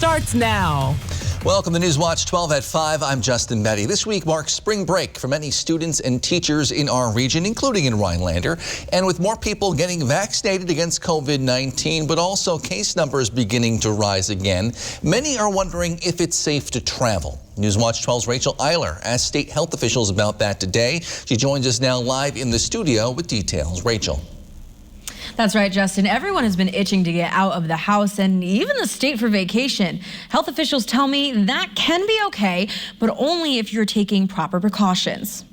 starts now. Welcome to Newswatch 12 at 5. I'm Justin Betty. This week marks spring break for many students and teachers in our region, including in Rhinelander. And with more people getting vaccinated against COVID-19, but also case numbers beginning to rise again, many are wondering if it's safe to travel. Newswatch 12's Rachel Eiler asked state health officials about that today. She joins us now live in the studio with details. Rachel. That's right, Justin. Everyone has been itching to get out of the house and even the state for vacation. Health officials tell me that can be okay, but only if you're taking proper precautions.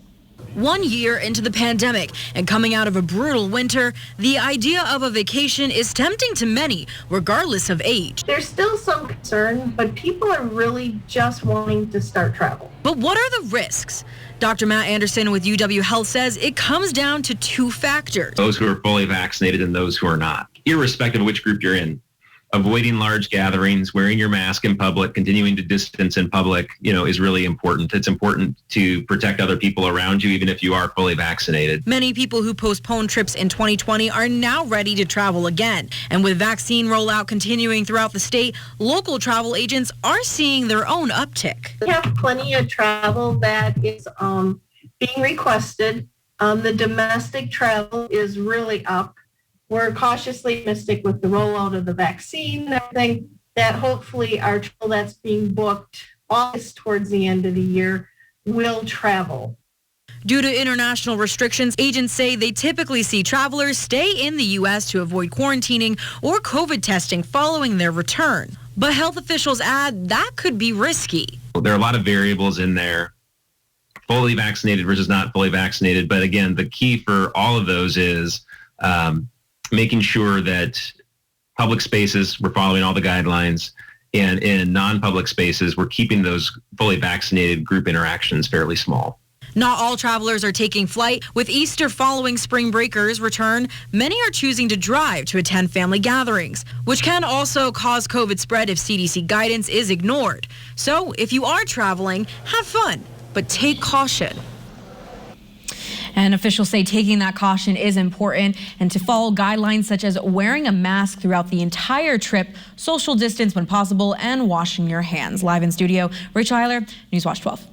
1 year into the pandemic and coming out of a brutal winter, the idea of a vacation is tempting to many, regardless of age. There's still some concern, but people are really just wanting to start travel. But what are the risks? Dr. Matt Anderson with UW Health says it comes down to two factors. Those who are fully vaccinated and those who are not. Irrespective of which group you're in, avoiding large gatherings, wearing your mask in public, continuing to distance in public, is really important. It's important to protect other people around you, even if you are fully vaccinated. Many people who postponed trips in 2020 are now ready to travel again. And with vaccine rollout continuing throughout the state, local travel agents are seeing their own uptick. We have plenty of travel that is being requested. The domestic travel is really up. We're cautiously optimistic with the rollout of the vaccine and everything that hopefully our travel that's being booked August towards the end of the year will travel. Due to international restrictions, agents say they typically see travelers stay in the U.S. to avoid quarantining or COVID testing following their return. But health officials add that could be risky. There are a lot of variables in there, fully vaccinated versus not fully vaccinated. But again, the key for all of those is making sure that public spaces, we're following all the guidelines, and in non-public spaces, we're keeping those fully vaccinated group interactions fairly small. Not all travelers are taking flight. With Easter following spring breakers' return, many are choosing to drive to attend family gatherings, which can also cause COVID spread if CDC guidance is ignored. So if you are traveling, have fun, but take caution. And officials say taking that caution is important and to follow guidelines such as wearing a mask throughout the entire trip, social distance when possible, and washing your hands. Live in studio, Rachel Eiler, Newswatch 12.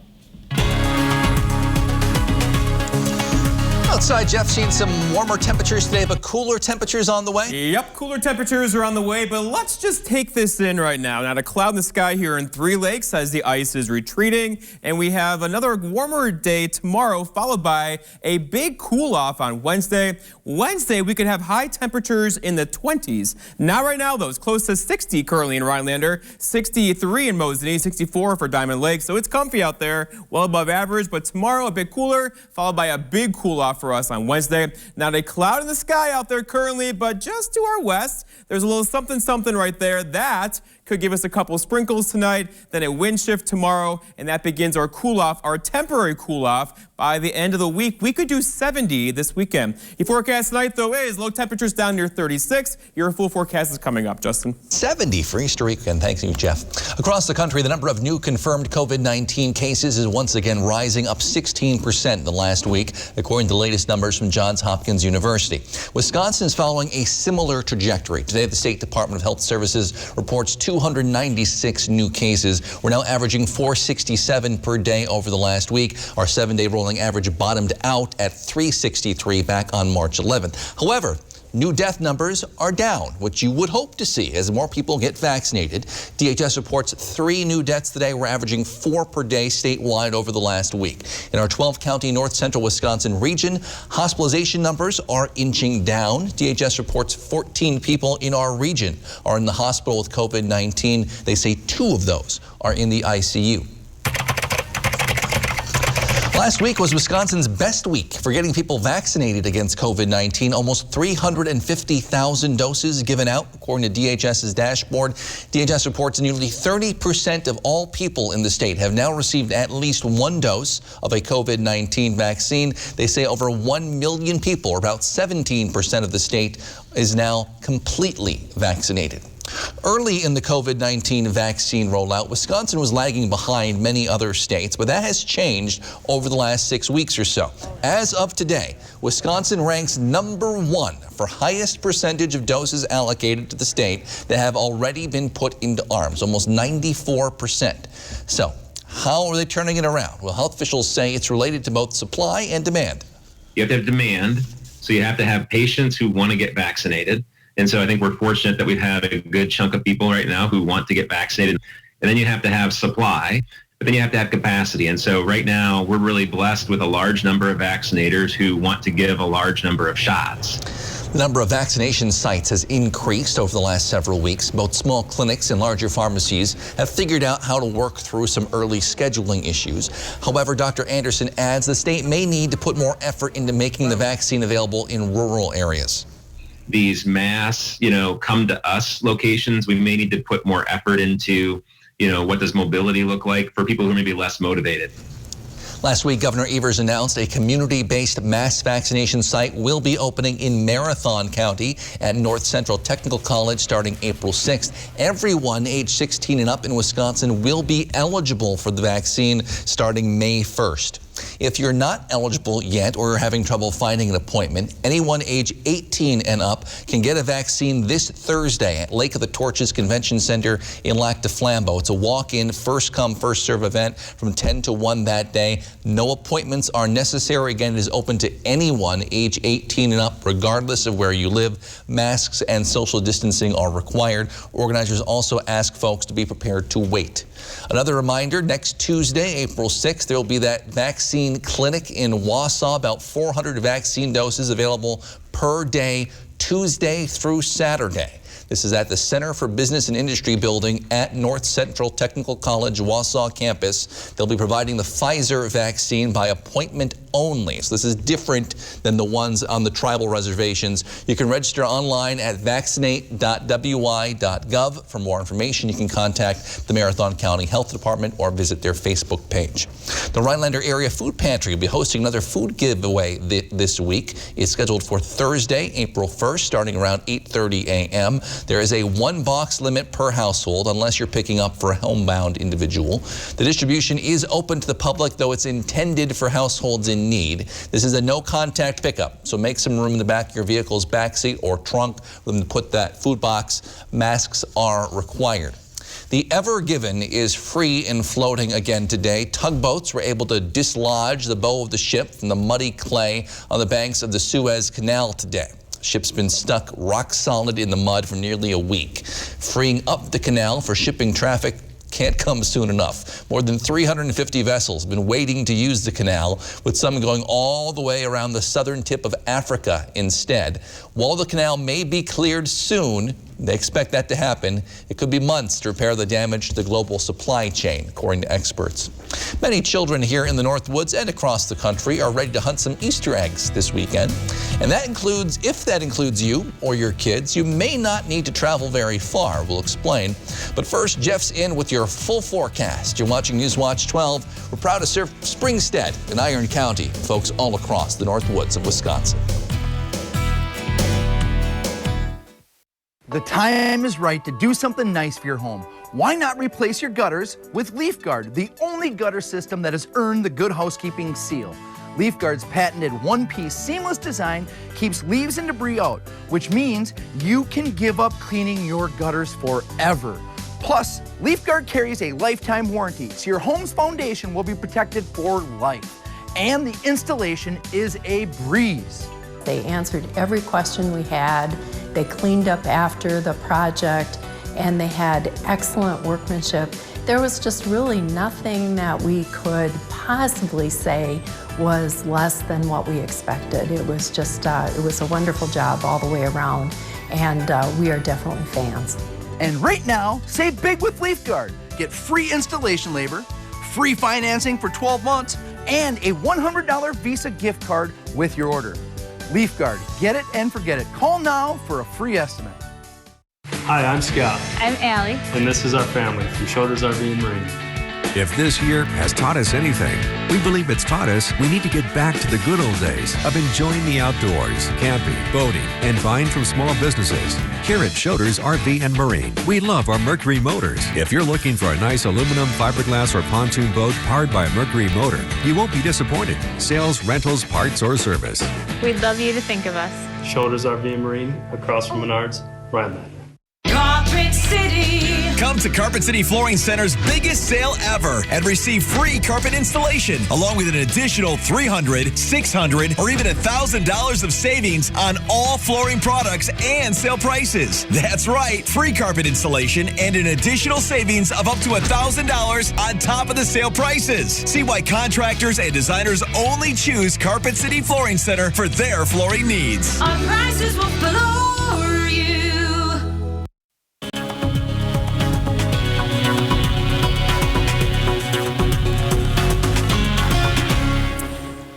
Outside, Jeff, seen some warmer temperatures today, but cooler temperatures on the way? Yep, cooler temperatures are on the way, but let's just take this in right now. Now, a cloud in the sky here in Three Lakes as the ice is retreating, and we have another warmer day tomorrow, followed by a big cool-off on Wednesday. Wednesday, we could have high temperatures in the 20s. Not right now, though. It's close to 60 currently in Rhinelander, 63 in Mosinee, 64 for Diamond Lake, so it's comfy out there, well above average, but tomorrow a bit cooler, followed by a big cool-off for us on Wednesday. Not a cloud in the sky out there currently, but just to our west, there's a little something right there. That could give us a couple sprinkles tonight, then a wind shift tomorrow, and that begins our cool-off, our temporary cool-off. By the end of the week, we could do 70 this weekend. Your forecast tonight, though, is low temperatures down near 36. Your full forecast is coming up, Justin. 70 for Easter weekend. Thanks you, Jeff. Across the country, the number of new confirmed COVID-19 cases is once again rising, up 16% in the last week, according to the latest numbers from Johns Hopkins University. Wisconsin is following a similar trajectory. Today, the State Department of Health Services reports 296 new cases. We're now averaging 467 per day over the last week. Our 7-day rolling average bottomed out at 363 back on March 11th. However, new death numbers are down, which you would hope to see as more people get vaccinated. DHS reports 3 new deaths today. We're averaging 4 per day statewide over the last week. In our 12-county north central Wisconsin region, hospitalization numbers are inching down. DHS reports 14 people in our region are in the hospital with COVID-19. They say 2 of those are in the ICU. Last week was Wisconsin's best week for getting people vaccinated against COVID-19. Almost 350,000 doses given out, according to DHS's dashboard. DHS reports nearly 30% of all people in the state have now received at least 1 dose of a COVID-19 vaccine. They say over 1 million people, or about 17% of the state, is now completely vaccinated. Early in the COVID-19 vaccine rollout, Wisconsin was lagging behind many other states, but that has changed over the last 6 weeks or so. As of today, Wisconsin ranks #1 for highest percentage of doses allocated to the state that have already been put into arms, almost 94%. So, how are they turning it around? Well, health officials say it's related to both supply and demand. You have to have demand, so you have to have patients who want to get vaccinated. And so I think we're fortunate that we have a good chunk of people right now who want to get vaccinated. And then you have to have supply, but then you have to have capacity. And so right now we're really blessed with a large number of vaccinators who want to give a large number of shots. The number of vaccination sites has increased over the last several weeks. Both small clinics and larger pharmacies have figured out how to work through some early scheduling issues. However, Dr. Anderson adds the state may need to put more effort into making the vaccine available in rural areas. These mass, come to us locations, we may need to put more effort into, what does mobility look like for people who are maybe less motivated. Last week, Governor Evers announced a community-based mass vaccination site will be opening in Marathon County at North Central Technical College starting April 6th. Everyone age 16 and up in Wisconsin will be eligible for the vaccine starting May 1st. If you're not eligible yet or you're having trouble finding an appointment, anyone age 18 and up can get a vaccine this Thursday at Lake of the Torches Convention Center in Lac du Flambeau. It's a walk-in, first-come, first-serve event from 10 to 1 that day. No appointments are necessary. Again, it is open to anyone age 18 and up, regardless of where you live. Masks and social distancing are required. Organizers also ask folks to be prepared to wait. Another reminder, next Tuesday, April 6th, there will be that vaccine clinic in Wausau. About 400 vaccine doses available per day, Tuesday through Saturday. This is at the Center for Business and Industry building at North Central Technical College, Wausau campus. They'll be providing the Pfizer vaccine by appointment only. So this is different than the ones on the tribal reservations. You can register online at vaccinate.wi.gov. For more information, you can contact the Marathon County Health Department or visit their Facebook page. The Rhinelander Area Food Pantry will be hosting another food giveaway this week. It's scheduled for Thursday, April 1st, starting around 8:30 a.m. There is a 1-box limit per household unless you're picking up for a homebound individual. The distribution is open to the public, though it's intended for households in need. This is a no-contact pickup, so make some room in the back of your vehicle's backseat or trunk for them to put that food box. Masks are required. The Ever Given is free and floating again today. Tugboats were able to dislodge the bow of the ship from the muddy clay on the banks of the Suez Canal today. Ship's been stuck rock solid in the mud for nearly a week. Freeing up the canal for shipping traffic can't come soon enough. More than 350 vessels have been waiting to use the canal, with some going all the way around the southern tip of Africa instead. While the canal may be cleared soon, they expect that to happen. It could be months to repair the damage to the global supply chain, according to experts. Many children here in the Northwoods and across the country are ready to hunt some Easter eggs this weekend. And if that includes you or your kids, you may not need to travel very far. We'll explain. But first, Jeff's in with your full forecast. You're watching Newswatch 12. We're proud to serve Springstead in Iron County, folks all across the Northwoods of Wisconsin. The time is right to do something nice for your home. Why not replace your gutters with LeafGuard, the only gutter system that has earned the Good Housekeeping seal. LeafGuard's patented one-piece seamless design keeps leaves and debris out, which means you can give up cleaning your gutters forever. Plus, LeafGuard carries a lifetime warranty, so your home's foundation will be protected for life. And the installation is a breeze. They answered every question we had. They cleaned up after the project, and they had excellent workmanship. There was just really nothing that we could possibly say was less than what we expected. It was just, it was a wonderful job all the way around, and we are definitely fans. And right now, save big with LeafGuard. Get free installation labor, free financing for 12 months, and a $100 Visa gift card with your order. LeafGuard, get it and forget it. Call now for a free estimate. Hi, I'm Scott. I'm Allie. And this is our family from Shoulders RV and Marine. If this year has taught us anything, we believe it's taught us we need to get back to the good old days of enjoying the outdoors, camping, boating, and buying from small businesses. Here at Schroeder's RV and Marine, we love our Mercury motors. If you're looking for a nice aluminum, fiberglass, or pontoon boat powered by a Mercury motor, you won't be disappointed. Sales, rentals, parts, or service. We'd love you to think of us. Schroeder's RV and Marine, across from Menards, Rhineland. Carpet City. Come to Carpet City Flooring Center's biggest sale ever and receive free carpet installation along with an additional $300, $600, or even $1,000 of savings on all flooring products and sale prices. That's right, free carpet installation and an additional savings of up to $1,000 on top of the sale prices. See why contractors and designers only choose Carpet City Flooring Center for their flooring needs. Our prices will floor you.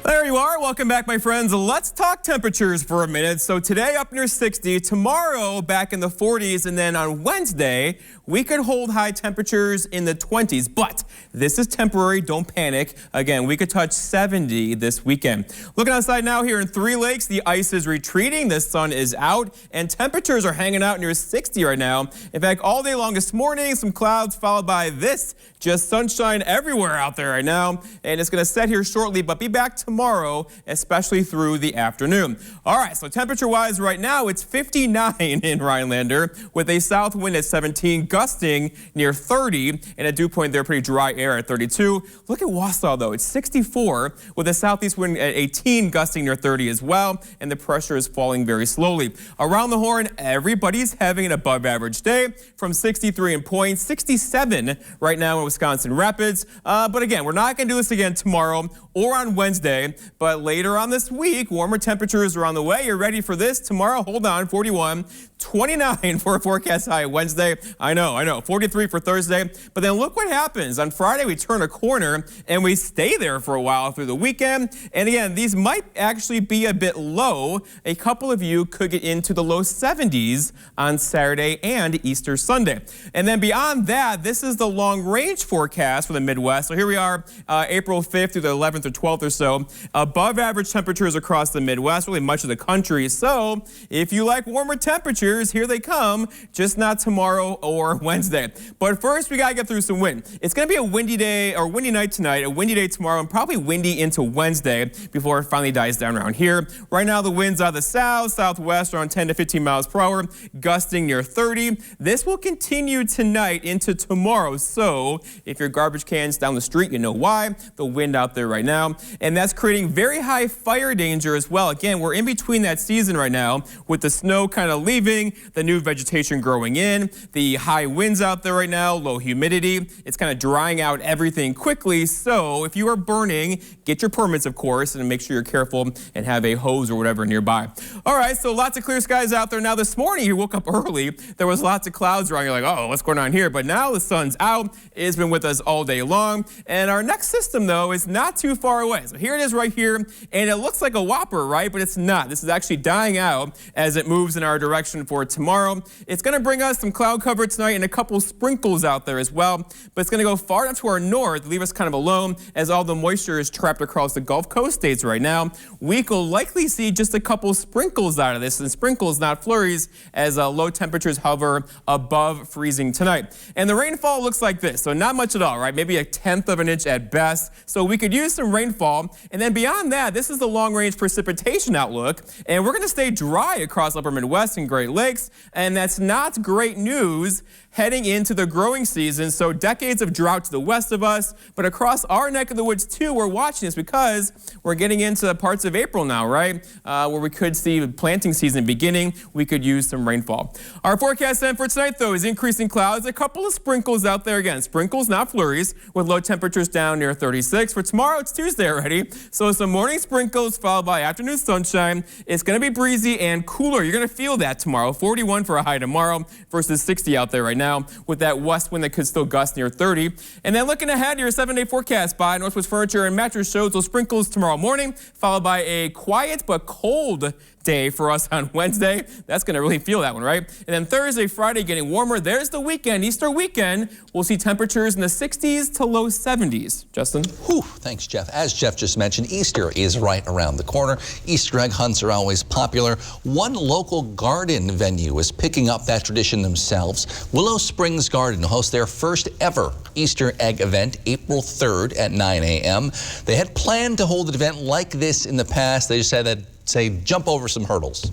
There you are. Welcome back, my friends. Let's talk temperatures for a minute. So today up near 60, tomorrow back in the 40s, and then on Wednesday, we could hold high temperatures in the 20s. But this is temporary. Don't panic. Again, we could touch 70 this weekend. Looking outside now here in Three Lakes, the ice is retreating. The sun is out, and temperatures are hanging out near 60 right now. In fact, all day long this morning, some clouds followed by this. Just sunshine everywhere out there right now, and it's going to set here shortly, but be back tomorrow, especially through the afternoon. All right, so temperature-wise right now, it's 59 in Rhinelander with a south wind at 17, gusting near 30, and a dew point there, pretty dry air at 32. Look at Wausau, though. It's 64 with a southeast wind at 18, gusting near 30 as well, and the pressure is falling very slowly. Around the Horn, everybody's having an above-average day from 63 in Point, 67 right now in Wisconsin Rapids. But again, we're not going to do this again tomorrow or on Wednesday, but later on this week, warmer temperatures are on the way. You're ready for this tomorrow? Hold on, 41. 29 for a forecast high Wednesday. I know. 43 for Thursday. But then look what happens. On Friday, we turn a corner and we stay there for a while through the weekend. And again, these might actually be a bit low. A couple of you could get into the low 70s on Saturday and Easter Sunday. And then beyond that, this is the long range forecast for the Midwest. So here we are, April 5th through the 11th or 12th or so. Above average temperatures across the Midwest, really much of the country. So if you like warmer temperatures, here they come, just not tomorrow or Wednesday. But first, we got to get through some wind. It's going to be a windy day or windy night tonight, a windy day tomorrow, and probably windy into Wednesday before it finally dies down around here. Right now, the winds out of the south, southwest around 10 to 15 miles per hour, gusting near 30. This will continue tonight into tomorrow. So if your garbage can's down the street, you know why. The wind out there right now. And that's creating very high fire danger as well. Again, we're in between that season right now with the snow kind of leaving, the new vegetation growing in, the high winds out there right now, low humidity. It's kind of drying out everything quickly. So if you are burning, get your permits, of course, and make sure you're careful and have a hose or whatever nearby. All right, so lots of clear skies out there. Now this morning, you woke up early. There was lots of clouds around. You're like, oh, what's going on here? But now the sun's out. It's been with us all day long. And our next system, though, is not too far away. So here it is right here. And it looks like a whopper, right? But it's not. This is actually dying out as it moves in our direction for tomorrow. It's going to bring us some cloud cover tonight and a couple sprinkles out there as well. But it's going to go far enough to our north, leave us kind of alone as all the moisture is trapped across the Gulf Coast states right now. We could likely see just a couple sprinkles out of this, and sprinkles, not flurries, as low temperatures hover above freezing tonight. And the rainfall looks like this, so not much at all, right? Maybe 1/10 of an inch at best. So we could use some rainfall. And then beyond that, this is the long-range precipitation outlook, and we're going to stay dry across upper Midwest and Great Lakes, and that's not great news heading into the growing season. So decades of drought to the west of us, but across our neck of the woods too, we're watching this because we're getting into parts of April now, right? Where we could see the planting season beginning. We could use some rainfall. Our forecast then for tonight, though, is increasing clouds. A couple of sprinkles out there again. Sprinkles, not flurries, with low temperatures down near 36. For tomorrow, it's Tuesday already. So some morning sprinkles followed by afternoon sunshine. It's going to be breezy and cooler. You're going to feel that tomorrow. 41 for a high tomorrow versus 60 out there right now, with that west wind that could still gust near 30. And then looking ahead, your 7-day forecast by Northwest Furniture and Mattress shows those sprinkles tomorrow morning, followed by a quiet but cold day for us on Wednesday. That's going to really feel that one, right? And then Thursday, Friday getting warmer. There's the weekend, Easter weekend. We'll see temperatures in the 60s to low 70s. Justin? Whew, thanks, Jeff. As Jeff just mentioned, Easter is right around the corner. Easter egg hunts are always popular. One local garden venue is picking up that tradition themselves. Willow Springs Garden will host their first ever Easter egg event April 3rd at 9 a.m. They had planned to hold an event like this in the past. They just had to jump over some hurdles.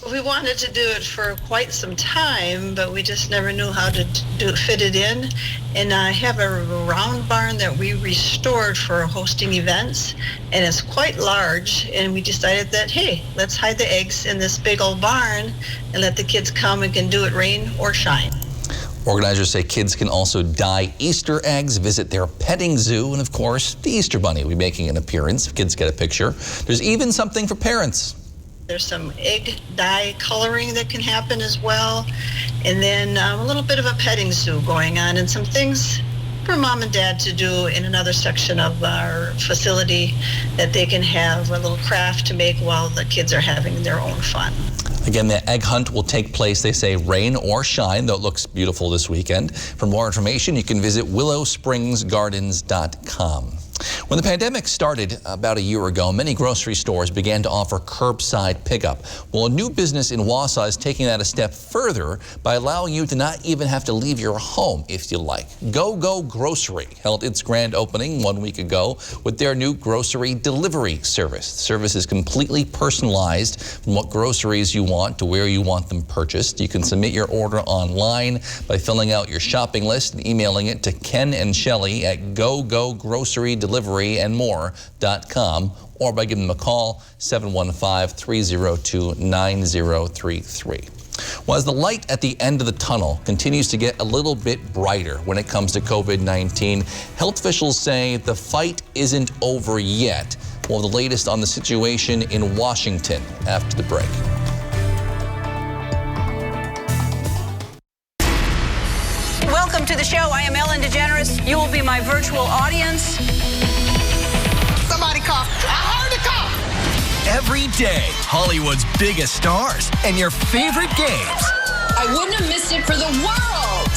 We wanted to do it for quite some time, but we just never knew how to fit it in. And I have a round barn that we restored for hosting events, and it's quite large. And we decided that, hey, let's hide the eggs in this big old barn and let the kids come and can do it rain or shine. Organizers say kids can also dye Easter eggs, visit their petting zoo, and of course, the Easter Bunny will be making an appearance if kids get a picture. There's even something for parents. There's some egg dye coloring that can happen as well. And then a little bit of a petting zoo going on and some things for mom and dad to do in another section of our facility that they can have a little craft to make while the kids are having their own fun. Again, the egg hunt will take place, they say, rain or shine, though it looks beautiful this weekend. For more information, you can visit willowspringsgardens.com. When the pandemic started about a year ago, many grocery stores began to offer curbside pickup. Well, a new business in Wausau is taking that a step further by allowing you to not even have to leave your home if you like. Go Grocery held its grand opening 1 week ago with their new grocery delivery service. The service is completely personalized from what groceries you want to where you want them purchased. You can submit your order online by filling out your shopping list and emailing it to Ken and Shelley at gogogroceriedeliveryandmore.com or by giving them a call, 715-302-9033. Well, as the light at the end of the tunnel continues to get a little bit brighter when it comes to COVID-19, health officials say the fight isn't over yet. Well, the latest on the situation in Washington after the break. Welcome to the show. I am Ellen DeGeneres. You will be my virtual audience. Somebody cough. I heard a cough. Every day, Hollywood's biggest stars and your favorite games. I wouldn't have missed it for the world.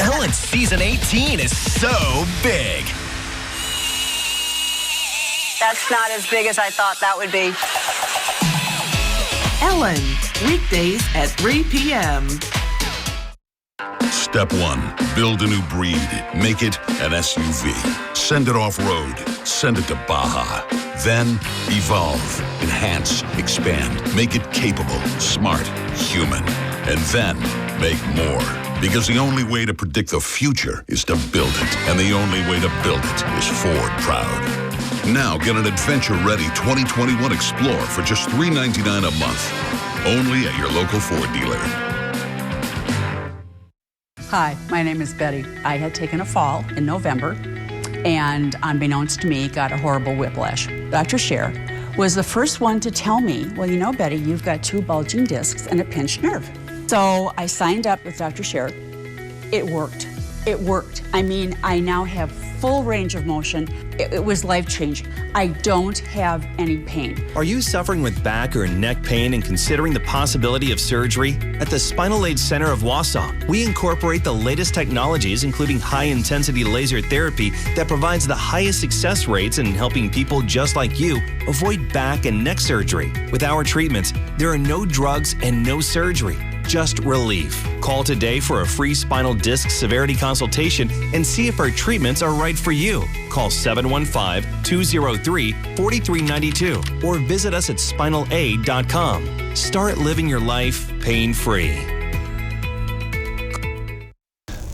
Ellen's season 18 is so big. That's not as big as I thought that would be. Ellen, weekdays at 3 p.m. Step 1, build a new breed. Make it an SUV. Send it off-road. Send it to Baja. Then, evolve, enhance, expand. Make it capable, smart, human. And then, make more. Because the only way to predict the future is to build it. And the only way to build it is Ford Proud. Now get an adventure-ready 2021 Explorer for just $399 a month. Only at your local Ford dealer. Hi, my name is Betty. I had taken a fall in November and, unbeknownst to me, got a horrible whiplash. Dr. Scher was the first one to tell me, well, you know, Betty, you've got 2 bulging discs and a pinched nerve. So I signed up with Dr. Scher. It worked. It worked. I mean, I now have full range of motion. It was life-changing. I don't have any pain. Are you suffering with back or neck pain and considering the possibility of surgery? At the Spinal Aid Center of Wausau, we incorporate the latest technologies, including high-intensity laser therapy that provides the highest success rates in helping people just like you avoid back and neck surgery. With our treatments, there are no drugs and no surgery. Just relief. Call today for a free spinal disc severity consultation and see if our treatments are right for you. Call 715-203-4392 or visit us at spinalaid.com. Start living your life pain-free.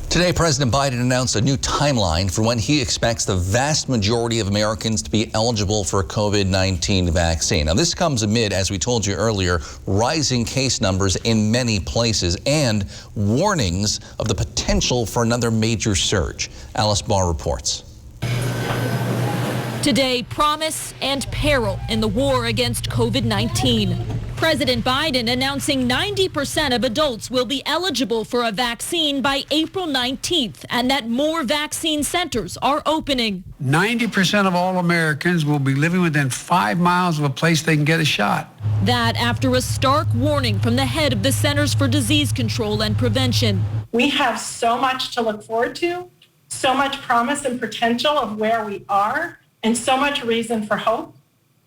Today, President Biden announced a new timeline for when he expects the vast majority of Americans to be eligible for a COVID-19 vaccine. Now, this comes amid, as we told you earlier, rising case numbers in many places and warnings of the potential for another major surge. Alice Barr reports. Today, promise and peril in the war against COVID-19. President Biden announcing 90% of adults will be eligible for a vaccine by April 19th and that more vaccine centers are opening. 90% of all Americans will be living within 5 miles of a place they can get a shot. That after a stark warning from the head of the Centers for Disease Control and Prevention. We have so much to look forward to, so much promise and potential of where we are, and so much reason for hope.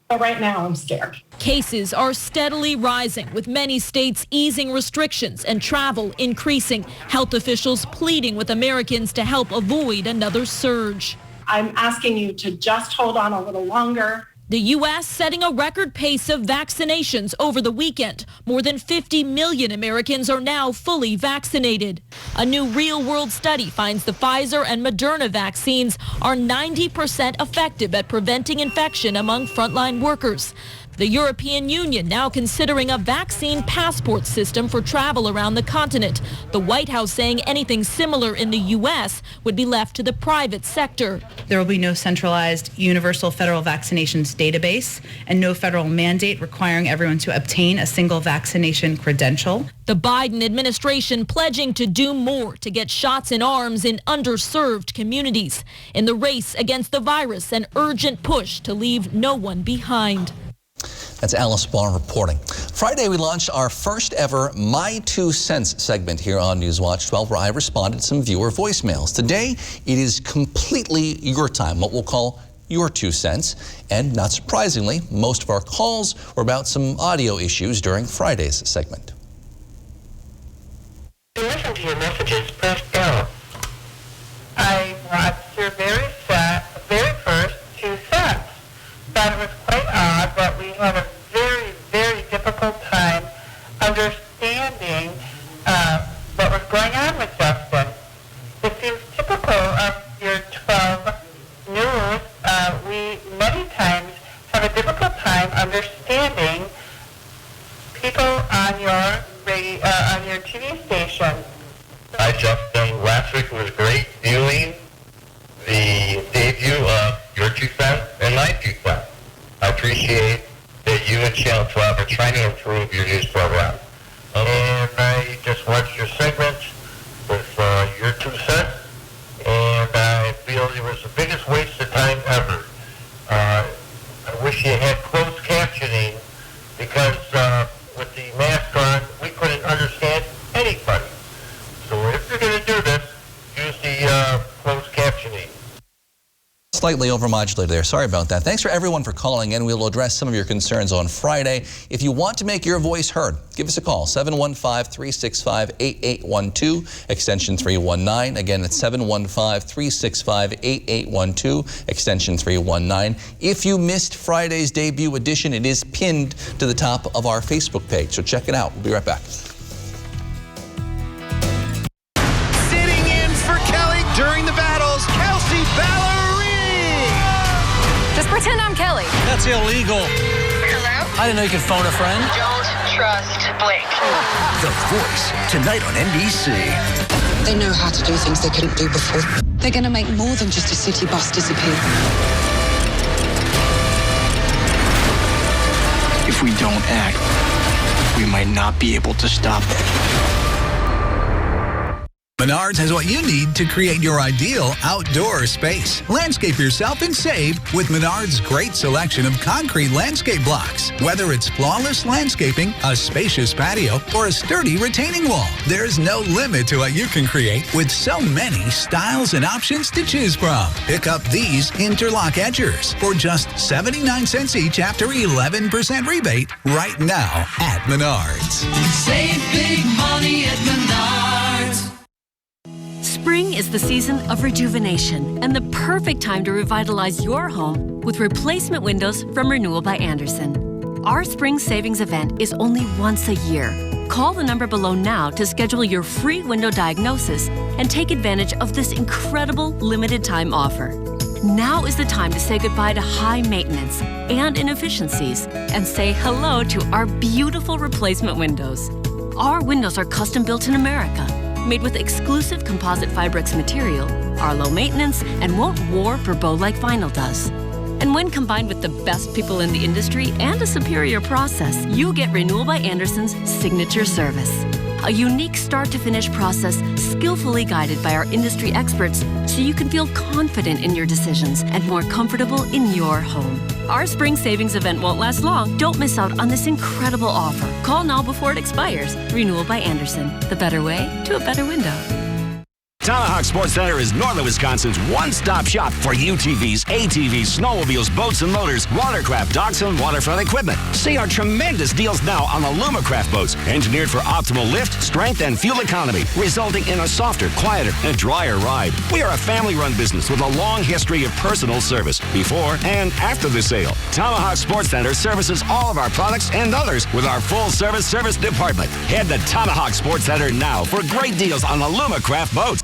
But right now, I'm scared. Cases are steadily rising, with many states easing restrictions and travel increasing. Health officials pleading with Americans to help avoid another surge. I'm asking you to just hold on a little longer. The U.S. setting a record pace of vaccinations over the weekend. More than 50 million Americans are now fully vaccinated. A new real-world study finds the Pfizer and Moderna vaccines are 90% effective at preventing infection among frontline workers. The European Union now considering a vaccine passport system for travel around the continent. The White House saying anything similar in the U.S. would be left to the private sector. There will be no centralized universal federal vaccinations database and no federal mandate requiring everyone to obtain a single vaccination credential. The Biden administration pledging to do more to get shots in arms in underserved communities. In the race against the virus, an urgent push to leave no one behind. That's Alice Barr reporting. Friday, we launched our first ever My 2 Cents segment here on Newswatch 12, where I responded to some viewer voicemails. Today, it is completely your time, what we'll call your 2 cents. And not surprisingly, most of our calls were about some audio issues during Friday's segment. To listen to your messages, press go. I watched your very first 2 cents. Thought it was quite odd that we had a very, very difficult time understanding what was going on with Justin. It seems typical of your 12 news. We many times have a difficult time understanding people on your TV station. Hi, Justin. Last week was great viewing the debut of your 2 cents and my 2 cents. I appreciate that you and Channel 12 are trying to improve your news program. And I just watched your segment with your 2 cents, and I feel it was the biggest waste of time ever. I wish you had closed captioning, because with the mask on, we couldn't understand anybody. So if you're going to do this, use the closed captioning. Slightly overmodulated there. Sorry about that. Thanks for everyone for calling in. We will address some of your concerns on Friday. If you want to make your voice heard, give us a call, 715-365-8812, extension 319. Again, it's 715-365-8812, extension 319. If you missed Friday's debut edition, it is pinned to the top of our Facebook page, so check it out. We'll be right back. Sitting in for Kelly during the battles, Kelsey Ballerini. Just pretend I'm Kelly. That's illegal. Hello? I didn't know you could phone a friend. Don't trust Blake. The Voice, tonight on NBC. They know how to do things they couldn't do before. They're going to make more than just a city bus disappear. If we don't act, we might not be able to stop them. Menards has what you need to create your ideal outdoor space. Landscape yourself and save with Menards' great selection of concrete landscape blocks. Whether it's flawless landscaping, a spacious patio, or a sturdy retaining wall, there's no limit to what you can create with so many styles and options to choose from. Pick up these interlock edgers for just 79 cents each after 11% rebate right now at Menards. Save big money at Menards. Spring is the season of rejuvenation and the perfect time to revitalize your home with replacement windows from Renewal by Andersen. Our spring savings event is only once a year. Call the number below now to schedule your free window diagnosis and take advantage of this incredible limited time offer. Now is the time to say goodbye to high maintenance and inefficiencies and say hello to our beautiful replacement windows. Our windows are custom built in America, made with exclusive composite Fibrex material, are low maintenance, and won't warp or bow like vinyl does. And when combined with the best people in the industry and a superior process, you get Renewal by Andersen's signature service. A unique start-to-finish process skillfully guided by our industry experts so you can feel confident in your decisions and more comfortable in your home. Our spring savings event won't last long. Don't miss out on this incredible offer. Call now before it expires. Renewal by Andersen. The better way to a better window. Tomahawk Sports Center is northern Wisconsin's one-stop shop for UTVs, ATVs, snowmobiles, boats and motors, watercraft, docks, and waterfront equipment. See our tremendous deals now on the Lumacraft boats, engineered for optimal lift, strength, and fuel economy, resulting in a softer, quieter, and drier ride. We are a family-run business with a long history of personal service before and after the sale. Tomahawk Sports Center services all of our products and others with our full-service service department. Head to Tomahawk Sports Center now for great deals on the Lumacraft boats.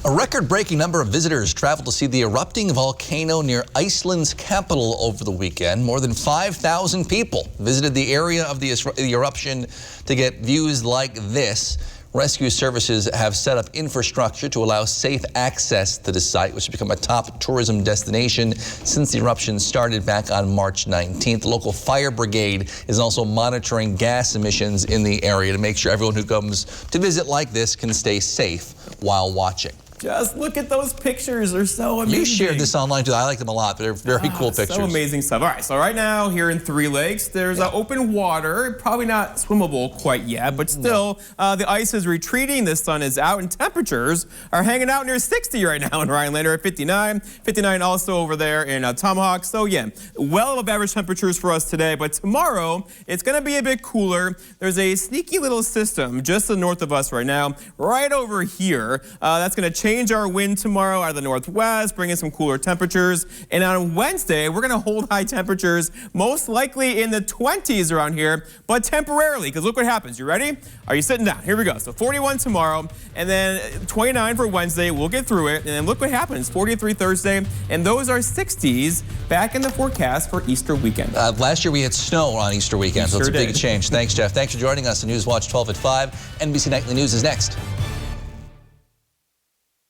A record-breaking number of visitors traveled to see the erupting volcano near Iceland's capital over the weekend. More than 5,000 people visited the area of the eruption to get views like this. Rescue services have set up infrastructure to allow safe access to the site, which has become a top tourism destination since the eruption started back on March 19th. The local fire brigade is also monitoring gas emissions in the area to make sure everyone who comes to visit like this can stay safe while watching. Just look at those pictures. They're so amazing. You shared this online, too. I like them a lot. They're very cool pictures. So amazing stuff. All right, so right now here in Three Lakes, there's open water. Probably not swimmable quite yet, but still, the ice is retreating. The sun is out, and temperatures are hanging out near 60 right now in Rhinelander at 59. 59 also over there in Tomahawk. So, yeah, well above average temperatures for us today. But tomorrow, it's going to be a bit cooler. There's a sneaky little system just to the north of us right now, right over here. That's going to change our wind tomorrow out of the northwest, bringing some cooler temperatures. And on Wednesday, we're going to hold high temperatures, most likely in the 20s around here, but temporarily, because look what happens. You ready? Are you sitting down? Here we go. So 41 tomorrow, and then 29 for Wednesday. We'll get through it. And then look what happens. 43 Thursday, and those are 60s back in the forecast for Easter weekend. Last year we had snow on Easter weekend, so it's a big change. Thanks, Jeff. Thanks for joining us on News Watch 12 at 5. NBC Nightly News is next.